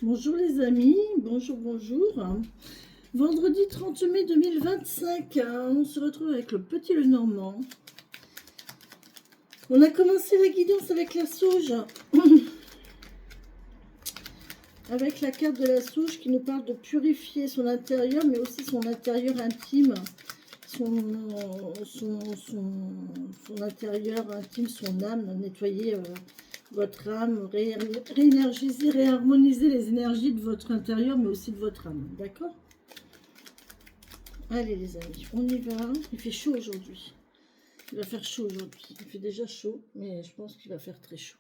Bonjour les amis, bonjour, bonjour. Vendredi 30 mai 2025, on se retrouve avec le petit Lenormand. On a commencé la guidance avec la sauge, avec la carte de la sauge qui nous parle de purifier son intérieur, mais aussi son intérieur intime, son intérieur intime, son âme, nettoyer votre âme, réénergiser, réharmoniser les énergies de votre intérieur, mais aussi de votre âme, d'accord? Allez les amis, on y va. Il fait chaud aujourd'hui. Il va faire chaud aujourd'hui. Il fait déjà chaud, mais je pense qu'il va faire très chaud.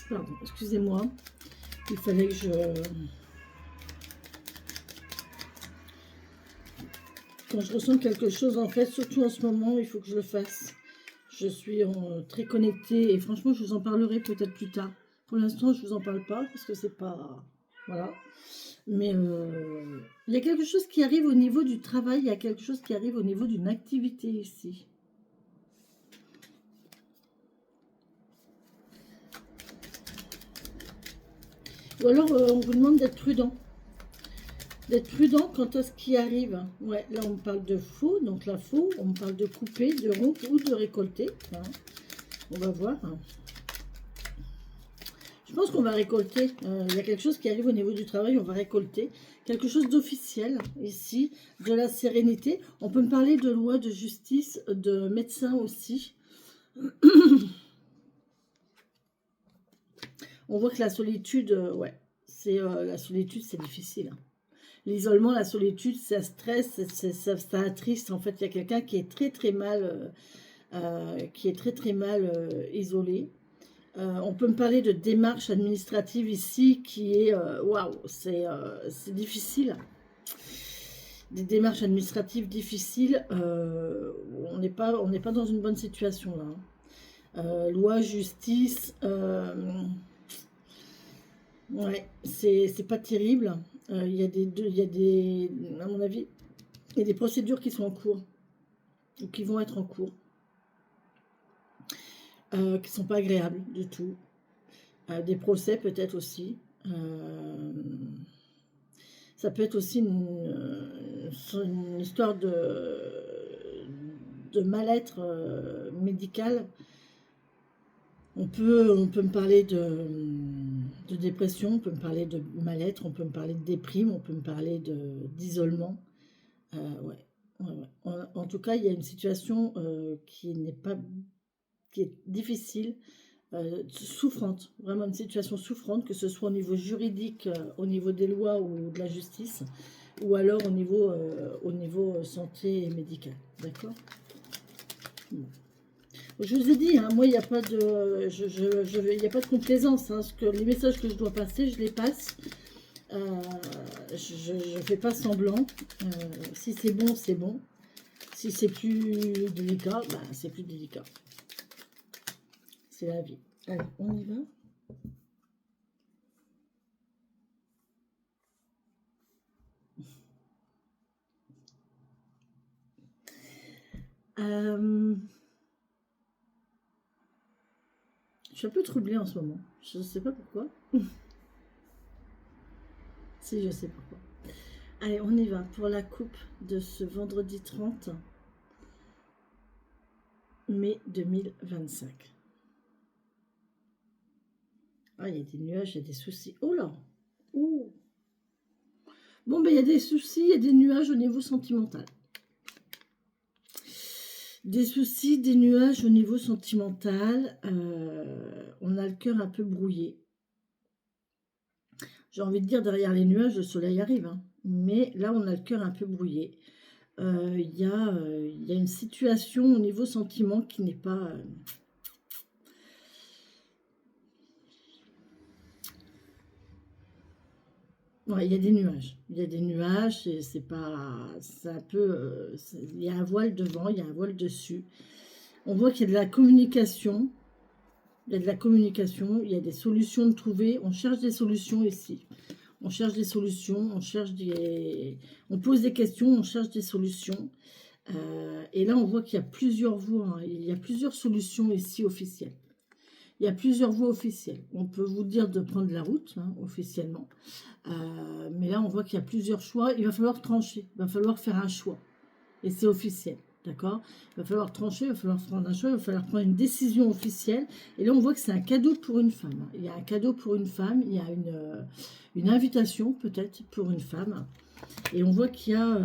Pardon, excusez-moi. Il fallait que quand je ressens quelque chose, en fait, surtout en ce moment, il faut que je le fasse. Je suis très connectée et franchement, je vous en parlerai peut-être plus tard. Pour l'instant, je vous en parle pas parce que c'est pas... Voilà. Mais il y a quelque chose qui arrive au niveau du travail, il y a quelque chose qui arrive au niveau d'une activité ici. Ou alors, on vous demande d'être prudent. D'être prudent quant à ce qui arrive. Ouais, là, on parle de faux, donc la faux, on parle de couper, de rompre ou de récolter. Hein. On va voir. Je pense qu'on va récolter. Il y a quelque chose qui arrive au niveau du travail, on va récolter. Quelque chose d'officiel ici, de la sérénité. On peut me parler de loi, de justice, de médecin aussi. On voit que la solitude, ouais, c'est la solitude, c'est difficile. Hein. L'isolement, la solitude, ça stresse, ça attriste. En fait, il y a quelqu'un qui est très mal, isolé. On peut me parler de démarche administrative ici qui est, waouh, c'est difficile. Des démarches administratives difficiles. On n'est pas dans une bonne situation là. Loi, justice. Ouais, c'est pas terrible. Il y a à mon avis, il y a des procédures qui sont en cours, ou qui vont être en cours, qui sont pas agréables du tout. Des procès peut-être aussi. Ça peut être aussi une histoire de mal-être médical. On peut me parler de dépression, on peut me parler de mal-être, on peut me parler de déprime, on peut me parler d'isolement. Ouais. En tout cas, il y a une situation qui est difficile, souffrante, vraiment une situation souffrante, que ce soit au niveau juridique, au niveau des lois ou de la justice, ou alors au niveau santé et médical. D'accord ? Bon. Je vous ai dit, hein, moi, il n'y a pas de, il y a pas de complaisance. Hein, les messages que je dois passer, je les passe. Je ne fais pas semblant. Si c'est bon, c'est bon. Si c'est plus délicat, bah, c'est plus délicat. C'est la vie. Allez, on y va. Je suis un peu troublée en ce moment. Je ne sais pas pourquoi. Si, je sais pourquoi. Allez, on y va pour la coupe de ce vendredi 30 mai 2025. Ah, il y a des nuages, il y a des soucis. Oh là! Ouh. Bon, ben, il y a des soucis, il y a des nuages au niveau sentimental. Des soucis, des nuages au niveau sentimental. On a le cœur un peu brouillé. J'ai envie de dire, derrière les nuages, le soleil arrive. Hein. Mais là, on a le cœur un peu brouillé. Il y a une situation au niveau sentiment qui n'est pas... Ouais, il y a des nuages. Il y a des nuages, c'est pas... C'est un peu... il y a un voile devant, il y a un voile dessus. On voit qu'il y a de la communication. Il y a de la communication, il y a des solutions de trouver. On cherche des solutions ici. On cherche des solutions, on pose des questions, on cherche des solutions. Et là, on voit qu'il y a plusieurs voies. Hein. Il y a plusieurs solutions ici officielles. Il y a plusieurs voies officielles. On peut vous dire de prendre la route, hein, officiellement. Mais là, on voit qu'il y a plusieurs choix. Il va falloir trancher. Il va falloir faire un choix. Et c'est officiel. D'accord? Il va falloir trancher, il va falloir prendre un choix, il va falloir prendre une décision officielle. Et là, on voit que c'est un cadeau pour une femme. Hein. Il y a un cadeau pour une femme. Il y a une invitation, peut-être, pour une femme. Et on voit qu'il y a...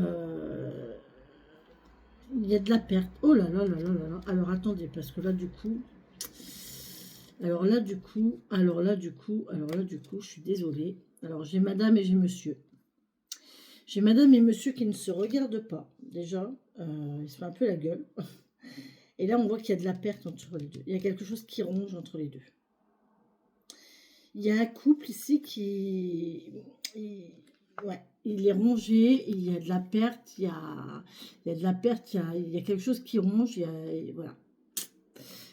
il y a de la perte. Oh là là là là là là. Alors, attendez, parce que là, du coup... Alors là, du coup, je suis désolée. Alors, j'ai madame et j'ai monsieur. J'ai madame et monsieur qui ne se regardent pas, déjà. Ils se font un peu la gueule. Et là, on voit qu'il y a de la perte entre les deux. Il y a quelque chose qui ronge entre les deux. Il y a un couple ici ouais, il est rongé, il y a de la perte, il y a de la perte, il y a quelque chose qui ronge, voilà.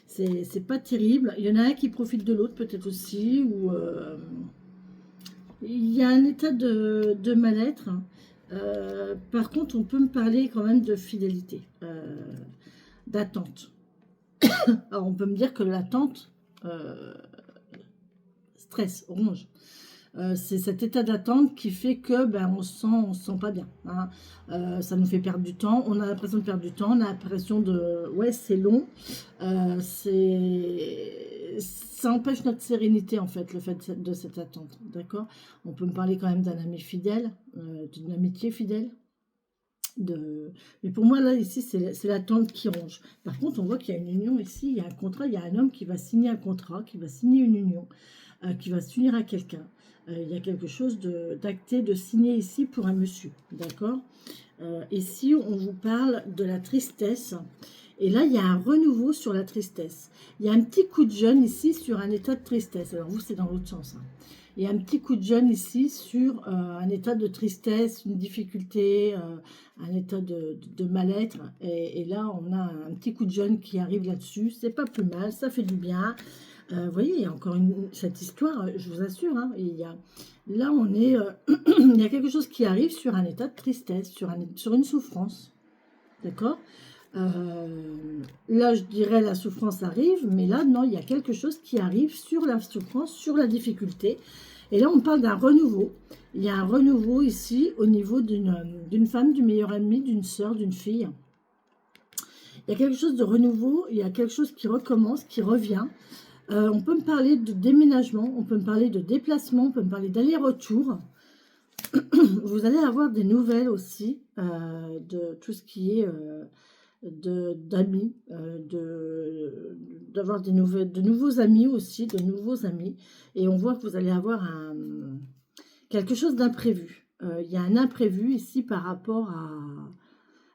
C'est pas terrible. Il y en a un qui profite de l'autre peut-être aussi, ou il y a un état de mal-être. Par contre, on peut me parler quand même de fidélité, d'attente. Alors, on peut me dire que l'attente stress, ronge. C'est cet état d'attente qui fait que on se sent pas bien. Hein. Ça nous fait perdre du temps. On a l'impression de perdre du temps. On a l'impression de... Ouais, c'est long. Ça empêche notre sérénité, en fait, le fait de cette attente. D'accord? On peut me parler quand même d'un ami fidèle, d'une amitié fidèle. Mais pour moi, là, ici, c'est l'attente qui ronge. Par contre, on voit qu'il y a une union ici. Il y a un contrat. Il y a un homme qui va signer un contrat, qui va signer une union, qui va s'unir à quelqu'un. Il y a quelque chose d'acté, de signé ici pour un monsieur, d'accord? Ici, on vous parle de la tristesse. Et là, il y a un renouveau sur la tristesse. Il y a un petit coup de jeune ici sur un état de tristesse. Alors vous, c'est dans l'autre sens. Hein. Il y a un petit coup de jeune ici sur un état de tristesse, une difficulté, un état de mal-être. Et là, on a un petit coup de jeune qui arrive là-dessus. C'est pas plus mal, ça fait du bien. Vous voyez, il y a encore cette histoire, je vous assure. Hein, là, on est, il y a quelque chose qui arrive sur un état de tristesse, sur une souffrance. D'accord? Là, je dirais la souffrance arrive, mais là, non, il y a quelque chose qui arrive sur la souffrance, sur la difficulté. Et là, on parle d'un renouveau. Il y a un renouveau ici au niveau d'une femme, du meilleur ami, d'une sœur, d'une fille. Il y a quelque chose de renouveau, il y a quelque chose qui recommence, qui revient. On peut me parler de déménagement, on peut me parler de déplacement, on peut me parler d'aller-retour. Vous allez avoir des nouvelles aussi de tout ce qui est d'amis, d'avoir de nouveaux amis aussi, de nouveaux amis. Et on voit que vous allez avoir quelque chose d'imprévu. Il y a un imprévu ici par rapport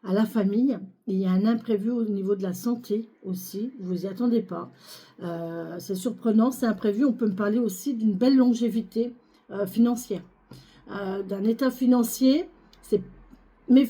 à la famille. Il y a un imprévu au niveau de la santé aussi. Vous n'y attendez pas. C'est surprenant, c'est imprévu. On peut me parler aussi d'une belle longévité financière. D'un état financier, mais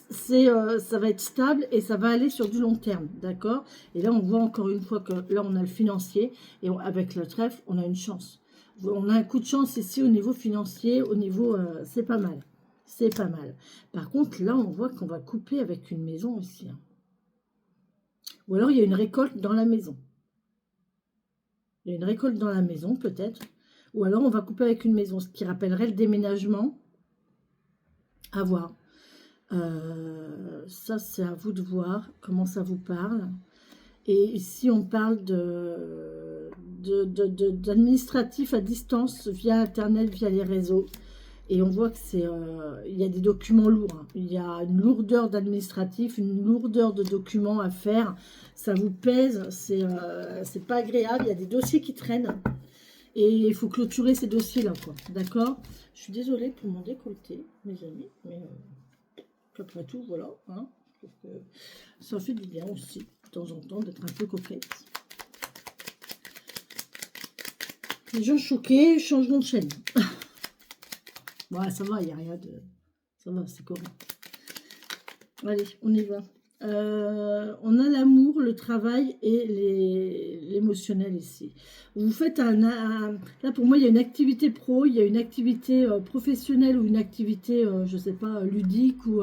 ça va être stable et ça va aller sur du long terme, d'accord? Et là, on voit encore une fois que là, on a le financier et avec le trèfle, on a une chance. On a un coup de chance ici au niveau financier, au niveau, c'est pas mal. C'est pas mal. Par contre, là, on voit qu'on va couper avec une maison aussi. Hein. Ou alors, il y a une récolte dans la maison. Il y a une récolte dans la maison, peut-être. Ou alors, on va couper avec une maison, ce qui rappellerait le déménagement. À voir. Ça, c'est à vous de voir comment ça vous parle. Et ici, on parle d'administratif à distance via Internet, via les réseaux. Et on voit que il y a des documents lourds. Hein. Il y a une lourdeur d'administratif, une lourdeur de documents à faire. Ça vous pèse, c'est pas agréable. Il y a des dossiers qui traînent. Et il faut clôturer ces dossiers-là, quoi. D'accord? Je suis désolée pour mon décolleté, mes amis, mais après tout, voilà. Hein. Ça fait du bien aussi, de temps en temps, d'être un peu coquette. Les gens choqués, changeront de chaîne. Voilà, ça va, il n'y a rien de... Ça va, c'est correct. Allez, on y va. On a l'amour, le travail et l'émotionnel ici. Vous faites là pour moi il y a une activité pro, il y a une activité professionnelle ou une activité, je sais pas, ludique ou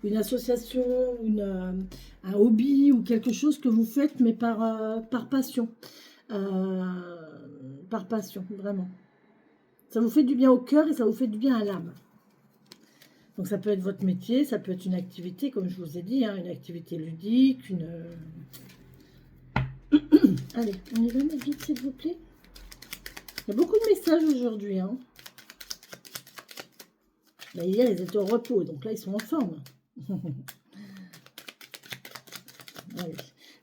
une association, un hobby ou quelque chose que vous faites mais par passion. Euh, Par passion, vraiment. Ça vous fait du bien au cœur et ça vous fait du bien à l'âme. Donc ça peut être votre métier, ça peut être une activité, comme je vous ai dit, hein, une activité ludique, Allez, on y va mettre vite, s'il vous plaît. Il y a beaucoup de messages aujourd'hui. Hein. Là, hier, ils étaient au repos, donc là, ils sont en forme.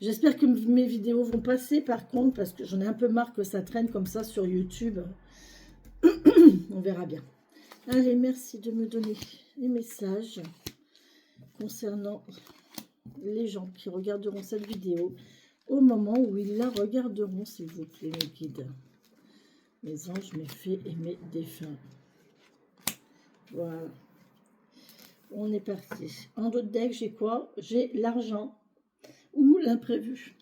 J'espère que mes vidéos vont passer, par contre, parce que j'en ai un peu marre que ça traîne comme ça sur YouTube. On verra bien. Allez, merci de me donner les messages concernant les gens qui regarderont cette vidéo au moment où ils la regarderont, s'il vous plaît, mes guides. Mes anges, mes fées et mes défunts. Voilà. On est parti. En d'autres decks, j'ai quoi? J'ai l'argent ou l'imprévu.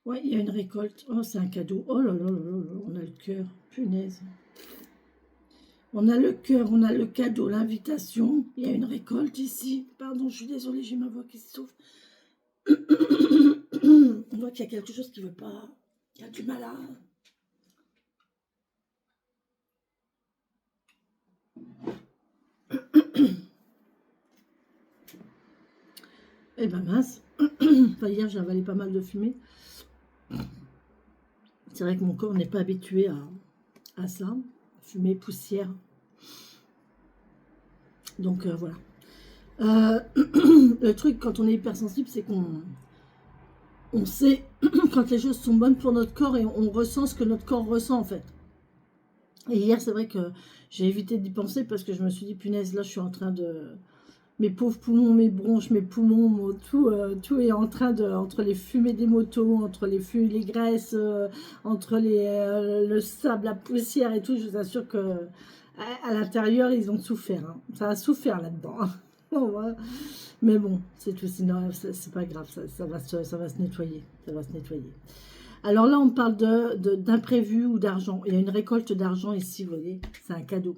Ouais, il y a une récolte. Oh, c'est un cadeau. Oh là là là là, on a le cœur. Punaise. On a le cœur, on a le cadeau, l'invitation. Il y a une récolte ici. Pardon, je suis désolée, j'ai ma voix qui s'ouvre. On voit qu'il y a quelque chose qui ne veut pas. Il y a du mal à... Eh ben mince. Enfin, hier, j'ai avalé pas mal de fumée. C'est vrai que mon corps n'est pas habitué à ça. Fumée, poussière. Donc voilà. Le truc, quand on est hypersensible, c'est qu'on sait quand les choses sont bonnes pour notre corps et on ressent ce que notre corps ressent en fait. Et hier, c'est vrai que j'ai évité d'y penser parce que je me suis dit, punaise, là, je suis en train de... Mes pauvres poumons, mes bronches, mes poumons, tout est en train de... Entre les fumées des motos, entre les graisses, entre le sable, la poussière et tout, je vous assure que à l'intérieur, ils ont souffert. Hein. Ça a souffert là-dedans. Hein. Mais bon, c'est tout. Sinon, c'est pas grave, ça va se nettoyer. Ça va se nettoyer. Alors là, on parle d'imprévu ou d'argent. Il y a une récolte d'argent ici, vous voyez. C'est un cadeau.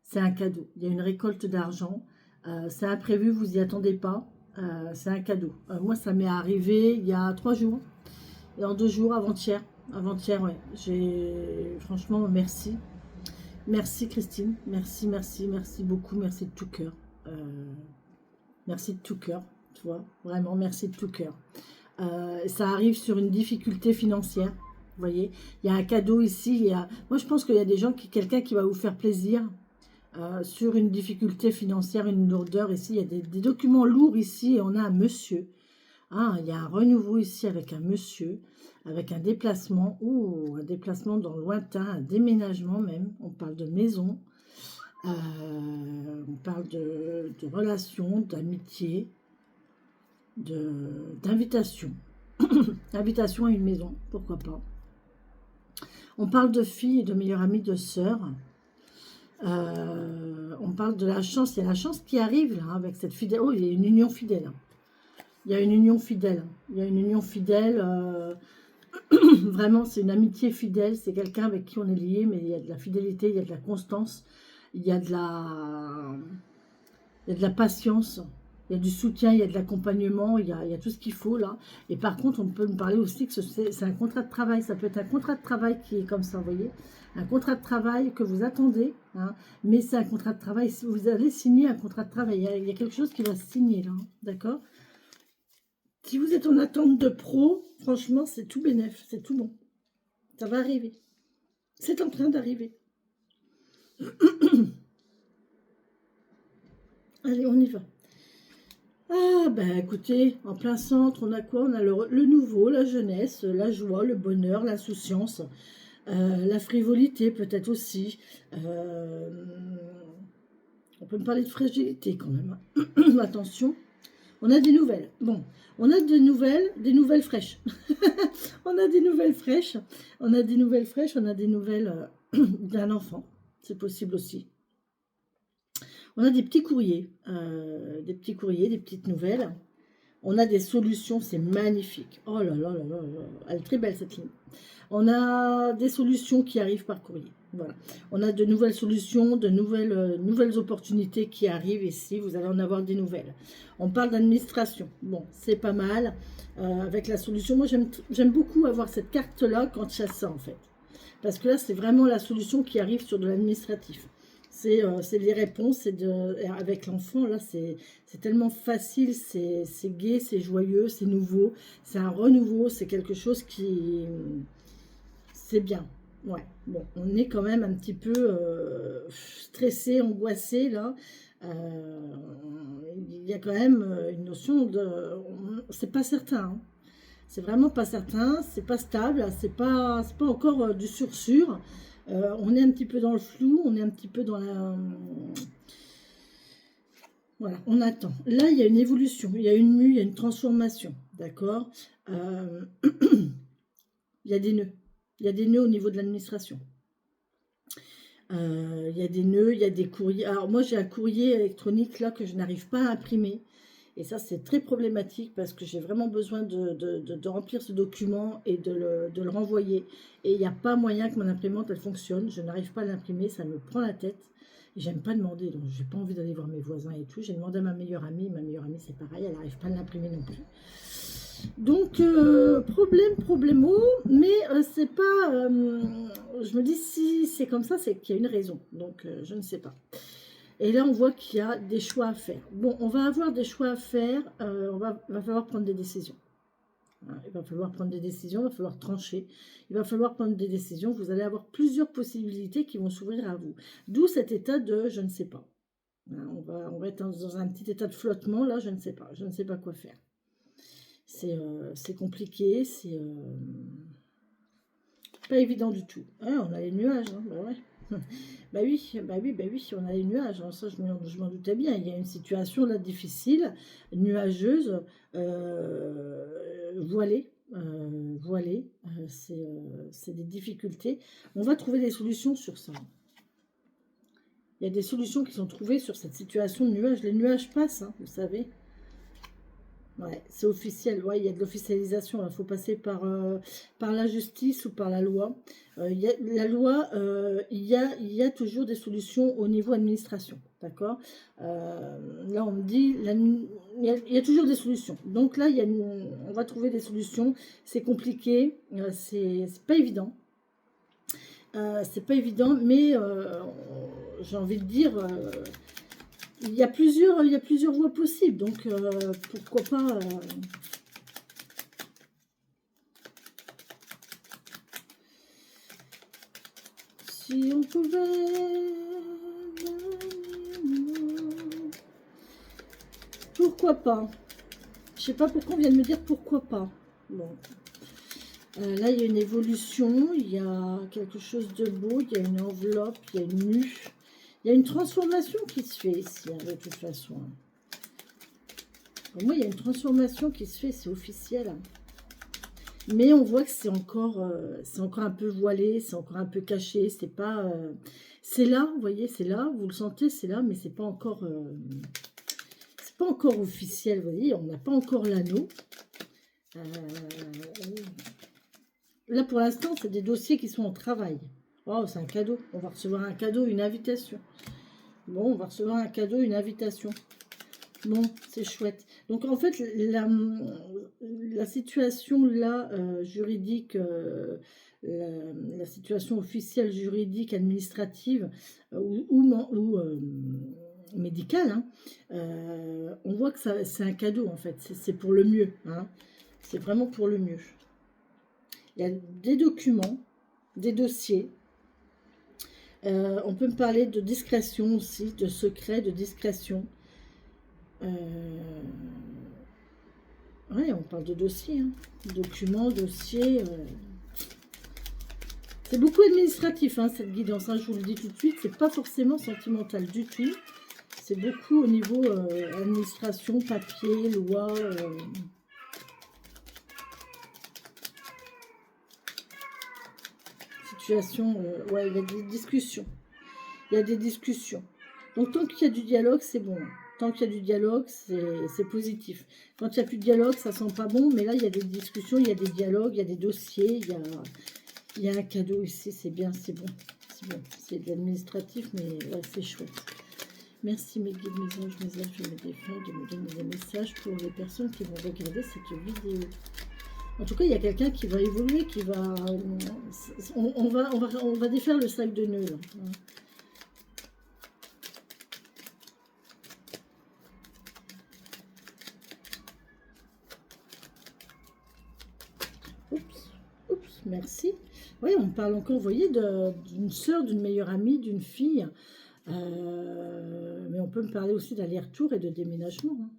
C'est un cadeau. Il y a une récolte d'argent. C'est imprévu, vous n'y attendez pas. C'est un cadeau. Moi, ça m'est arrivé il y a 3 jours. Et en 2 jours, avant-hier. Avant-hier, ouais. Franchement, merci. Merci, Christine. Merci, merci, merci beaucoup. Merci de tout cœur. Merci de tout cœur. Tu vois, vraiment, merci de tout cœur. Ça arrive sur une difficulté financière. Vous voyez, il y a un cadeau ici. Moi, je pense qu'il y a des gens, quelqu'un qui va vous faire plaisir sur une difficulté financière, une lourdeur. Ici, il y a des documents lourds ici et on a un monsieur. Ah, il y a un renouveau ici avec un monsieur, avec un déplacement, ou un déplacement dans le lointain, un déménagement même. On parle de maison, on parle de relations, d'amitié, d'invitation. Invitation à une maison, pourquoi pas. On parle de filles, de meilleures amies, de sœurs. On parle de la chance. Il y a la chance qui arrive là, avec cette fidèle. Oh, il y a une union fidèle. Il y a une union fidèle. Il y a une union fidèle. Vraiment, c'est une amitié fidèle. C'est quelqu'un avec qui on est lié, mais il y a de la fidélité, il y a de la constance, il y a de la patience. Il y a du soutien, il y a de l'accompagnement, il y a tout ce qu'il faut là. Et par contre, on peut me parler aussi que c'est un contrat de travail. Ça peut être un contrat de travail qui est comme ça, vous voyez. Un contrat de travail que vous attendez, hein, mais c'est un contrat de travail. Si vous allez signer un contrat de travail, il y a quelque chose qui va se signer là, hein, d'accord. Si vous êtes en attente de pro, franchement, c'est tout bénef, c'est tout bon. Ça va arriver. C'est en train d'arriver. Allez, on y va. Ah, ben écoutez, en plein centre, on a quoi? On a le nouveau, la jeunesse, la joie, le bonheur, l'insouciance, la frivolité peut-être aussi. On peut me parler de fragilité quand même. Attention, on a des nouvelles. Bon, on a des nouvelles fraîches. On a des nouvelles fraîches. On a des nouvelles fraîches, on a des nouvelles d'un enfant. C'est possible aussi. On a des petits courriers, des petites nouvelles. On a des solutions, c'est magnifique. Oh là là là là là, elle est très belle cette ligne. On a des solutions qui arrivent par courrier. Voilà. On a de nouvelles solutions, de nouvelles opportunités qui arrivent ici. Vous allez en avoir des nouvelles. On parle d'administration. Bon, c'est pas mal. Avec la solution, moi j'aime beaucoup avoir cette carte-là quand je chasse ça en fait. Parce que là, c'est vraiment la solution qui arrive sur de l'administratif. C'est les réponses. Avec l'enfant, là, c'est tellement facile, c'est gai, c'est joyeux, c'est nouveau. C'est un renouveau, c'est quelque chose qui... C'est bien. Ouais, bon, on est quand même un petit peu stressé, angoissé, là. Il y a quand même une notion de... C'est pas certain, hein. C'est vraiment pas certain, c'est pas stable, c'est pas encore du sûr. On est un petit peu dans le flou, on est un petit peu dans la... Voilà, on attend. Là, il y a une évolution, il y a une mue, il y a une transformation, d'accord. Il y a des nœuds. Il y a des nœuds au niveau de l'administration. Il y a des nœuds, il y a des courriers. Alors moi, j'ai un courrier électronique là que je n'arrive pas à imprimer. Et ça, c'est très problématique parce que j'ai vraiment besoin de remplir ce document et de le renvoyer. Et il n'y a pas moyen que mon imprimante, elle fonctionne. Je n'arrive pas à l'imprimer, ça me prend la tête. Et j'aime pas demander, donc j'ai pas envie d'aller voir mes voisins et tout. J'ai demandé à ma meilleure amie c'est pareil, elle n'arrive pas à l'imprimer non plus. Donc, problémo, mais c'est pas... je me dis, si c'est comme ça, c'est qu'il y a une raison. Donc, je ne sais pas. Et là, on voit qu'il y a des choix à faire. Bon, on va avoir des choix à faire. Va falloir prendre des décisions. Il va falloir prendre des décisions, il va falloir trancher. Il va falloir prendre des décisions. Vous allez avoir plusieurs possibilités qui vont s'ouvrir à vous. D'où cet état de je ne sais pas. On va être dans un petit état de flottement. Là, je ne sais pas. Je ne sais pas quoi faire. C'est compliqué, c'est pas évident du tout. Ah, on a les nuages, hein, bah ouais. Bah oui, on a les nuages. Alors ça, je m'en doutais bien. Il y a une situation là difficile, nuageuse, voilée. C'est des difficultés. On va trouver des solutions sur ça. Il y a des solutions qui sont trouvées sur cette situation de nuages. Les nuages passent, hein, vous savez. Ouais, c'est officiel, ouais, il y a de l'officialisation, il faut passer par la justice ou par la loi. La loi, il y a toujours des solutions au niveau administration, d'accord. Là, on me dit, il y a toujours des solutions. Donc là, on va trouver des solutions, c'est compliqué, c'est pas évident. C'est pas évident, mais j'ai envie de dire... il y a plusieurs voies possibles, donc pourquoi pas... Si on pouvait... Pourquoi pas? Je sais pas pourquoi on vient de me dire pourquoi pas. Bon. Là, il y a une évolution, il y a quelque chose de beau, il y a une enveloppe, il y a une mue. Il y a une transformation qui se fait ici, hein, de toute façon. Pour moi, il y a une transformation qui se fait, c'est officiel. Mais on voit que c'est encore un peu voilé, c'est encore un peu caché. C'est pas... c'est là, vous voyez, c'est là, vous le sentez, c'est là, mais c'est pas encore officiel, vous voyez, on n'a pas encore l'anneau. Là, pour l'instant, c'est des dossiers qui sont en travail. Oh, c'est un cadeau. On va recevoir un cadeau, une invitation. Bon, on va recevoir un cadeau, une invitation. Bon, c'est chouette. Donc, en fait, la situation là, juridique, la situation officielle, juridique, administrative ou médicale, hein, on voit que c'est un cadeau, en fait. C'est pour le mieux. Hein. C'est vraiment pour le mieux. Il y a des documents, des dossiers. On peut me parler de discrétion aussi, de secret, de discrétion. Ouais, on parle de dossiers, hein. Documents, dossiers. C'est beaucoup administratif, hein, cette guidance, hein, je vous le dis tout de suite. C'est pas forcément sentimental du tout. C'est beaucoup au niveau administration, papier, loi. Situation, ouais, il y a des discussions. Il y a des discussions. Donc, tant qu'il y a du dialogue, c'est bon. Tant qu'il y a du dialogue, c'est positif. Quand il n'y a plus de dialogue, ça sent pas bon. Mais là, il y a des discussions, il y a des dialogues, il y a des dossiers, il y a un cadeau ici. C'est bien, c'est bon. C'est bon. C'est de l'administratif, mais ouais, c'est chouette. Merci mes guides, mes anges, mes anges, mes défunts de me donner des messages pour les personnes qui vont regarder cette vidéo. En tout cas, il y a quelqu'un qui va évoluer, qui va... On va défaire le sac de nœuds, là. Oups, merci. Oui, on parle encore, vous voyez, d'une sœur, d'une meilleure amie, d'une fille. Mais on peut me parler aussi d'aller-retour et de déménagement. Hein.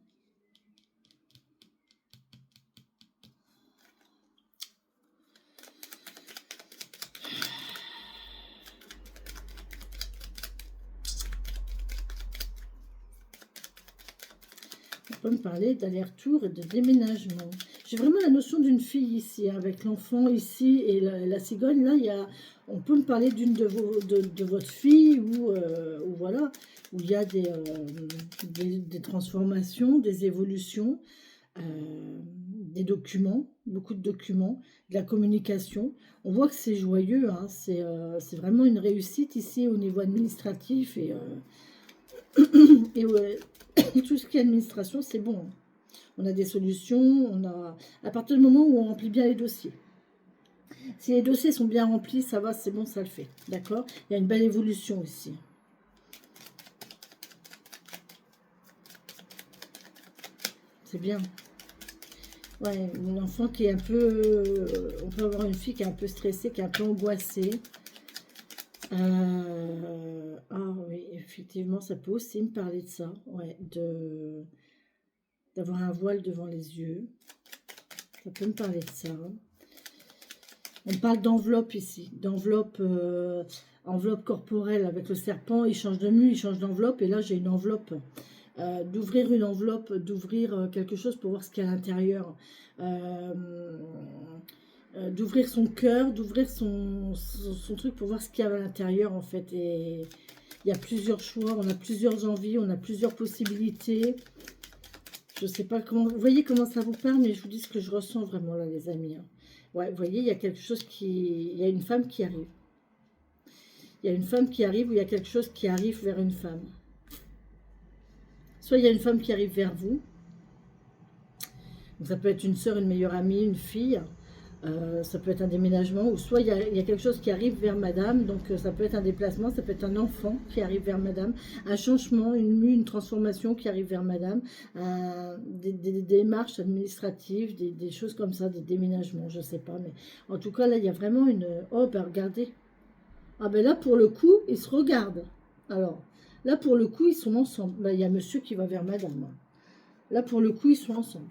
On peut me parler d'aller-retour et de déménagement. J'ai vraiment la notion d'une fille ici, hein, avec l'enfant ici et la cigogne. Là, on peut me parler d'une de votre fille ou voilà, où il y a des transformations, des évolutions, des documents, beaucoup de documents, de la communication. On voit que c'est joyeux, hein, c'est vraiment une réussite ici au niveau administratif et ouais, tout ce qui est administration, c'est bon. Hein. On a des solutions, à partir du moment où on remplit bien les dossiers. Si les dossiers sont bien remplis, ça va, c'est bon, ça le fait. D'accord? Il y a une belle évolution ici. C'est bien. Ouais, une enfant qui est un peu... on peut avoir une fille qui est un peu stressée, qui est un peu angoissée. Ah oui, effectivement, ça peut aussi me parler de ça. Ouais, d'avoir un voile devant les yeux. Ça peut me parler de ça. On parle d'enveloppe ici, d'enveloppe enveloppe corporelle avec le serpent. Il change de mue, il change d'enveloppe. Et là, j'ai une enveloppe. D'ouvrir une enveloppe, d'ouvrir quelque chose pour voir ce qu'il y a à l'intérieur. D'ouvrir son cœur, d'ouvrir son truc pour voir ce qu'il y a à l'intérieur, en fait. Et il y a plusieurs choix, on a plusieurs envies, on a plusieurs possibilités. Je ne sais pas comment... Vous voyez comment ça vous parle, mais je vous dis ce que je ressens vraiment là, les amis. Hein. Ouais, vous voyez, il y a quelque chose qui... Il y a une femme qui arrive. Il y a une femme qui arrive ou il y a quelque chose qui arrive vers une femme. Soit il y a une femme qui arrive vers vous. Donc ça peut être une soeur, une meilleure amie, une fille. Ça peut être un déménagement. Ou soit il y a quelque chose qui arrive vers madame. Donc ça peut être un déplacement. Ça peut être un enfant qui arrive vers madame. Un changement, une mue, une transformation qui arrive vers madame. Des démarches administratives, des choses comme ça, des déménagements. Je ne sais pas. Mais en tout cas, là, il y a vraiment une... Oh, ben regardez. Ah ben là, pour le coup, ils se regardent. Alors... Là, pour le coup, ils sont ensemble. Là, il y a monsieur qui va vers madame. Là, pour le coup, ils sont ensemble.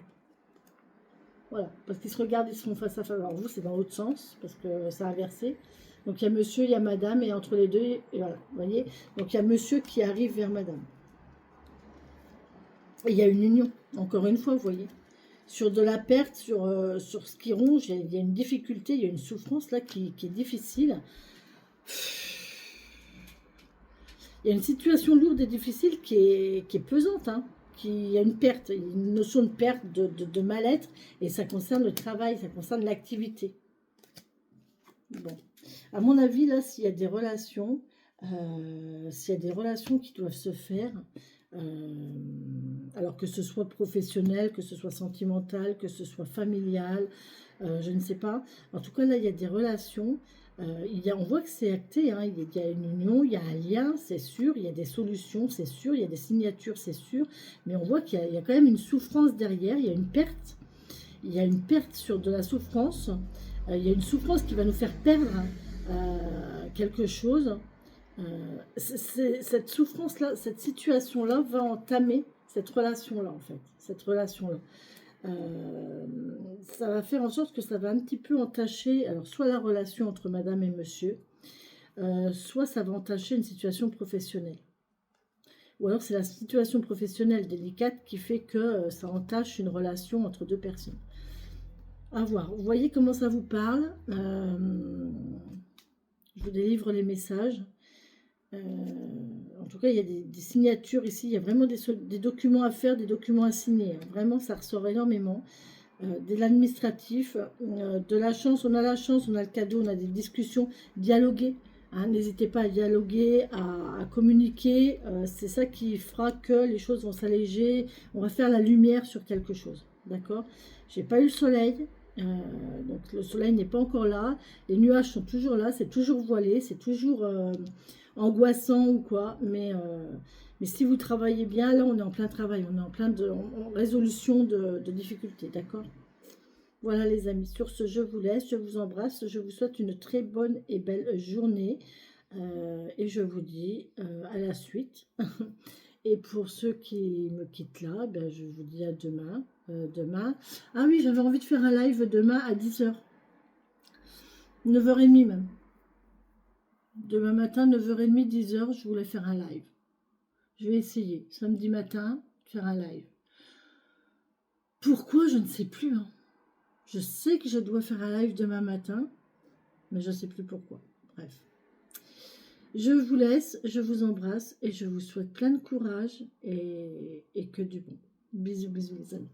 Voilà, parce qu'ils se regardent, ils se font face à face. Alors, vous, c'est dans l'autre sens, parce que c'est inversé. Donc, il y a monsieur, il y a madame, et entre les deux, et voilà, vous voyez. Donc, il y a monsieur qui arrive vers madame. Et il y a une union, encore une fois, vous voyez. Sur de la perte, sur ce qui ronge, il y a une difficulté, il y a une souffrance là qui est difficile. Il y a une situation lourde et difficile qui est pesante, hein, il y a une perte, une notion de perte, de mal-être, et ça concerne le travail, ça concerne l'activité. Bon, à mon avis, là, s'il y a des relations, qui doivent se faire, alors que ce soit professionnel, que ce soit sentimental, que ce soit familial, je ne sais pas. En tout cas, là, il y a des relations. On voit que c'est acté, hein, il y a une union, il y a un lien, c'est sûr, il y a des solutions, c'est sûr, il y a des signatures, c'est sûr, mais on voit qu'il y a quand même une souffrance derrière, il y a une perte, sur de la souffrance, il y a une souffrance qui va nous faire perdre quelque chose. Cette souffrance-là, cette situation-là va entamer cette relation-là, en fait, cette relation-là. Ça va faire en sorte que ça va un petit peu entacher, alors soit la relation entre madame et monsieur, soit ça va entacher une situation professionnelle. Ou alors c'est la situation professionnelle délicate qui fait que ça entache une relation entre deux personnes. À voir. Vous voyez comment ça vous parle. Je vous délivre les messages. En En tout cas, il y a des signatures ici. Il y a vraiment des documents à faire, des documents à signer. Hein. Vraiment, ça ressort énormément. De l'administratif, de la chance. On a la chance, on a le cadeau, on a des discussions, dialoguer. Hein. N'hésitez pas à dialoguer, à communiquer. C'est ça qui fera que les choses vont s'alléger. On va faire la lumière sur quelque chose. D'accord? J'ai pas eu le soleil. Donc le soleil n'est pas encore là. Les nuages sont toujours là. C'est toujours voilé. C'est toujours angoissant ou quoi. Mais si vous travaillez bien, là on est en plein travail. On est en plein en résolution de difficultés. D'accord? Voilà les amis. Sur ce, je vous laisse. Je vous embrasse. Je vous souhaite une très bonne et belle journée. Et je vous dis à la suite. Et pour ceux qui me quittent là, ben, je vous dis à demain. Demain. Ah oui, j'avais envie de faire un live demain à 10h. 9h30 même. Demain matin, 9h30, 10h, je voulais faire un live. Je vais essayer, samedi matin, faire un live. Pourquoi, je ne sais plus. Hein. Je sais que je dois faire un live demain matin, mais je ne sais plus pourquoi. Bref. Je vous laisse, je vous embrasse et je vous souhaite plein de courage et que du bon. Bisous, bisous les amis.